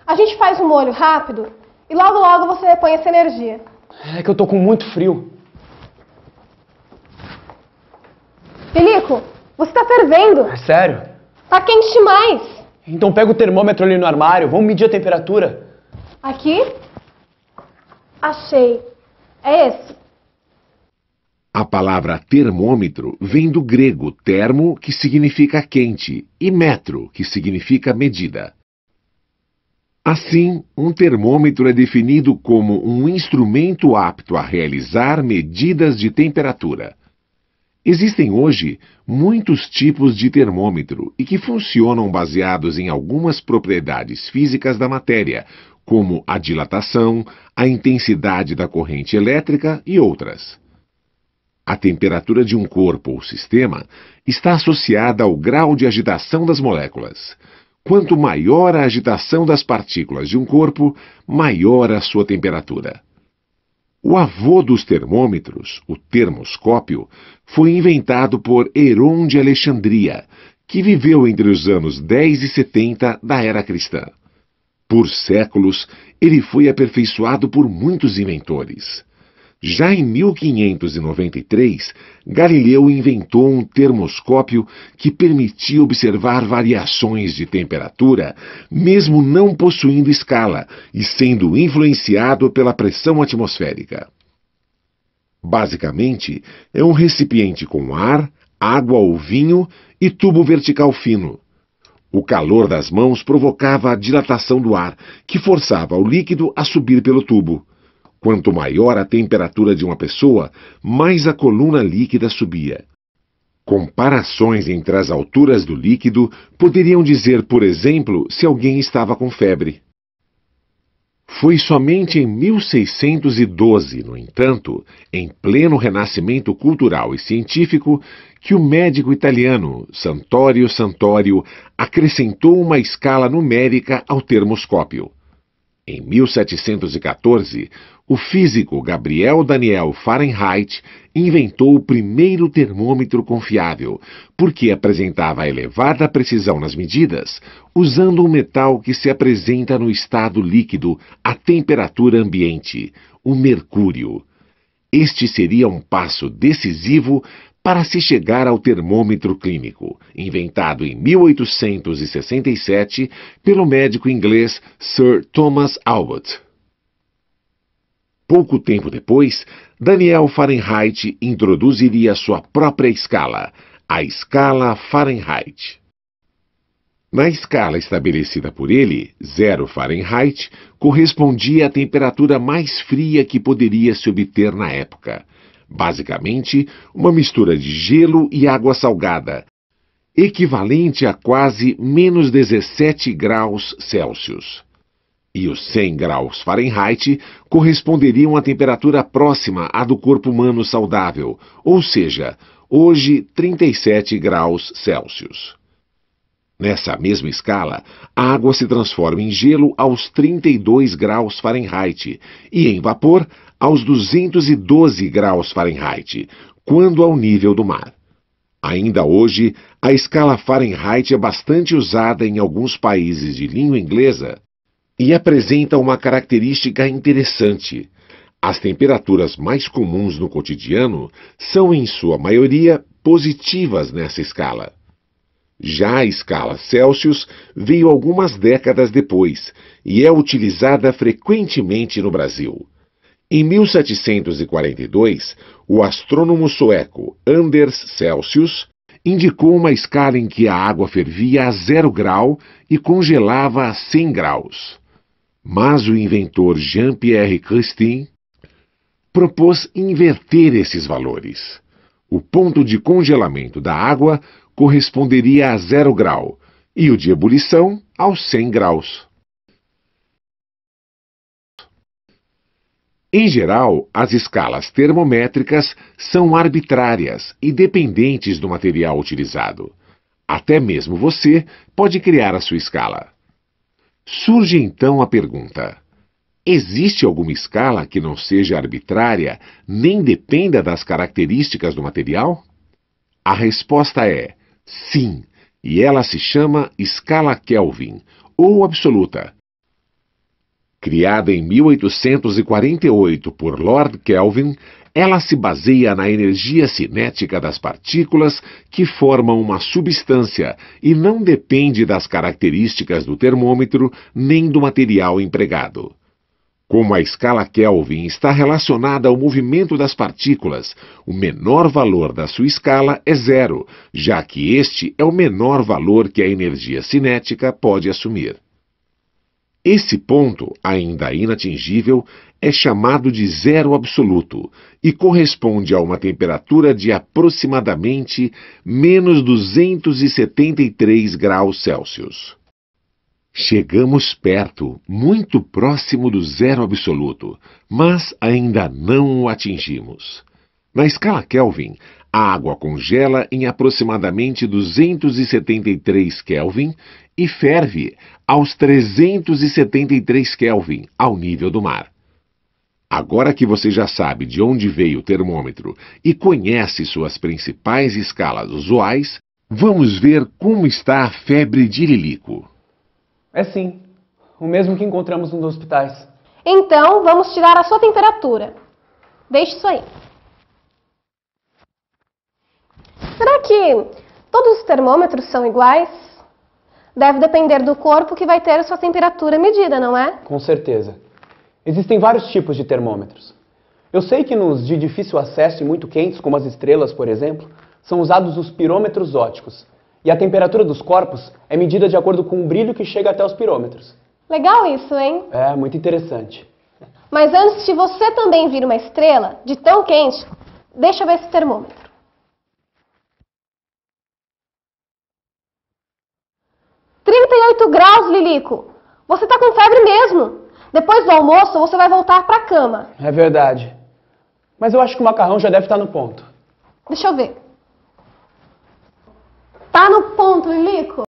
A gente faz um molho rápido e logo logo você repõe essa energia. É que eu tô com muito frio. Pelico, você tá fervendo. É sério? Tá quente demais. Então pega o termômetro ali no armário, vamos medir a temperatura. Aqui? Achei. É esse. A palavra termômetro vem do grego termo, que significa quente, e metro, que significa medida. Assim, um termômetro é definido como um instrumento apto a realizar medidas de temperatura. Existem hoje muitos tipos de termômetro e que funcionam baseados em algumas propriedades físicas da matéria, como a dilatação, a intensidade da corrente elétrica e outras. A temperatura de um corpo ou sistema está associada ao grau de agitação das moléculas. Quanto maior a agitação das partículas de um corpo, maior a sua temperatura. O avô dos termômetros, o termoscópio, foi inventado por Heron de Alexandria, que viveu entre os anos 10 e 70 da era cristã. Por séculos, ele foi aperfeiçoado por muitos inventores. Já em 1593, Galileu inventou um termoscópio que permitia observar variações de temperatura, mesmo não possuindo escala e sendo influenciado pela pressão atmosférica. Basicamente, é um recipiente com ar, água ou vinho e tubo vertical fino. O calor das mãos provocava a dilatação do ar, que forçava o líquido a subir pelo tubo. Quanto maior a temperatura de uma pessoa, mais a coluna líquida subia. Comparações entre as alturas do líquido poderiam dizer, por exemplo, se alguém estava com febre. Foi somente em 1612, no entanto, em pleno renascimento cultural e científico, que o médico italiano Santorio Santorio acrescentou uma escala numérica ao termoscópio. Em 1714, o físico Gabriel Daniel Fahrenheit inventou o primeiro termômetro confiável, porque apresentava elevada precisão nas medidas, usando um metal que se apresenta no estado líquido à temperatura ambiente, o mercúrio. Este seria um passo decisivo para se chegar ao termômetro clínico, inventado em 1867 pelo médico inglês Sir Thomas Albert. Pouco tempo depois, Daniel Fahrenheit introduziria sua própria escala, a escala Fahrenheit. Na escala estabelecida por ele, 0 Fahrenheit correspondia à temperatura mais fria que poderia se obter na época. Basicamente, uma mistura de gelo e água salgada, equivalente a quase menos 17 graus Celsius. E os 100 graus Fahrenheit corresponderiam à temperatura próxima à do corpo humano saudável, ou seja, hoje 37 graus Celsius. Nessa mesma escala, a água se transforma em gelo aos 32 graus Fahrenheit e em vapor aos 212 graus Fahrenheit, quando ao nível do mar. Ainda hoje, a escala Fahrenheit é bastante usada em alguns países de língua inglesa e apresenta uma característica interessante. As temperaturas mais comuns no cotidiano são, em sua maioria, positivas nessa escala. Já a escala Celsius veio algumas décadas depois e é utilizada frequentemente no Brasil. Em 1742, o astrônomo sueco Anders Celsius indicou uma escala em que a água fervia a 0 grau e congelava a 100 graus. Mas o inventor Jean-Pierre Christin propôs inverter esses valores. O ponto de congelamento da água corresponderia a 0 grau e o de ebulição aos 100 graus. Em geral, as escalas termométricas são arbitrárias e dependentes do material utilizado. Até mesmo você pode criar a sua escala. Surge então a pergunta: existe alguma escala que não seja arbitrária nem dependa das características do material? A resposta é sim, e ela se chama escala Kelvin, ou absoluta. Criada em 1848 por Lord Kelvin, ela se baseia na energia cinética das partículas que formam uma substância e não depende das características do termômetro nem do material empregado. Como a escala Kelvin está relacionada ao movimento das partículas, o menor valor da sua escala é zero, já que este é o menor valor que a energia cinética pode assumir. Esse ponto, ainda inatingível, é chamado de zero absoluto e corresponde a uma temperatura de aproximadamente menos 273 graus Celsius. Chegamos perto, muito próximo do zero absoluto, mas ainda não o atingimos. Na escala Kelvin, a água congela em aproximadamente 273 Kelvin e ferve aos 373 Kelvin, ao nível do mar. Agora que você já sabe de onde veio o termômetro e conhece suas principais escalas usuais, vamos ver como está a febre de Lilico. É sim, o mesmo que encontramos nos hospitais. Então, vamos tirar a sua temperatura. Deixe isso aí. Será que todos os termômetros são iguais? Deve depender do corpo que vai ter a sua temperatura medida, não é? Com certeza. Existem vários tipos de termômetros. Eu sei que nos de difícil acesso e muito quentes, como as estrelas, por exemplo, são usados os pirômetros ópticos. E a temperatura dos corpos é medida de acordo com o brilho que chega até os pirômetros. Legal isso, hein? É, muito interessante. Mas antes de você também vir uma estrela, de tão quente, deixa eu ver esse termômetro. 38 graus, Lilico! Você tá com febre mesmo! Depois do almoço, você vai voltar pra cama. É verdade. Mas eu acho que o macarrão já deve estar no ponto. Deixa eu ver. Tá no ponto, Lilico?